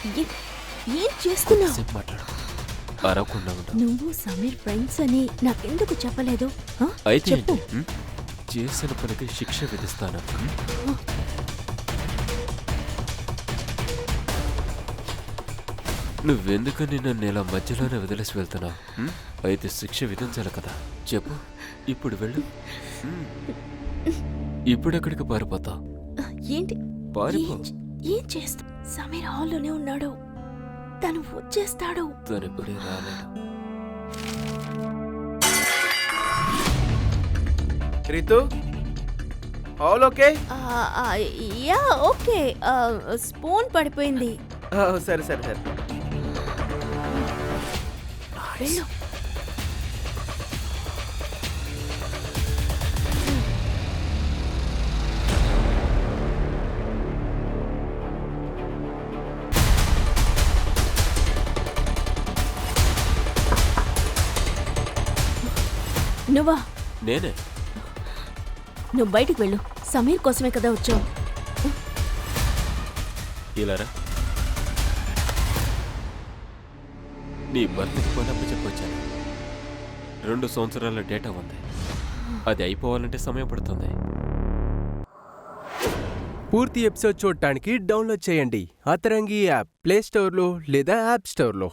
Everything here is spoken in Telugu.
ఏం చేస్తున్నావు? సేపు మాట్లాడు, అరవకుండా ఉండు. నువ్వు సమీర్ ఫ్రెండ్స్ అని నాకెందుకు చెప్పలేదు? అయితే చెప్పు. ఏంటి? చేసిన పనికి శిక్ష విధిస్తాను. నువ్వెందుకని నన్ను ఇలా మధ్యలోనే వదిలేసి వెళ్తున్నావు? అయితే శిక్ష విధించాలి కదా, చెప్పు. ఇప్పుడు వెళ్ళు. ఇప్పుడెక్కడికి పారిపోతావు? ఏంటి? పారిపో. ఏం చేస్తా? సమీర్ హాల్లోనే ఉన్నాడు, తను వచ్చేస్తాడు. తను ఇప్పుడే రాలేడు. Ritu, all okay? Yeah okay. Spoon పడిపోయింది. సరే సరే సరే. వెళ్ళు. నువ్వా? నేనే. నువ్వు బయటికి వెళ్ళు. సమీర్ కోసమే కదా వచ్చావు. ఇలారా, నీ భర్తకి పోనప్పు చెప్పొచ్చాను. 2 సంవత్సరాల డేటా ఉంది, అది అయిపోవాలంటే సమయం పడుతుంది. పూర్తి ఎపిసోడ్ చూడటానికి డౌన్లోడ్ చేయండి అతరంగి యాప్ ప్లే స్టోర్లో లేదా యాప్ స్టోర్లో.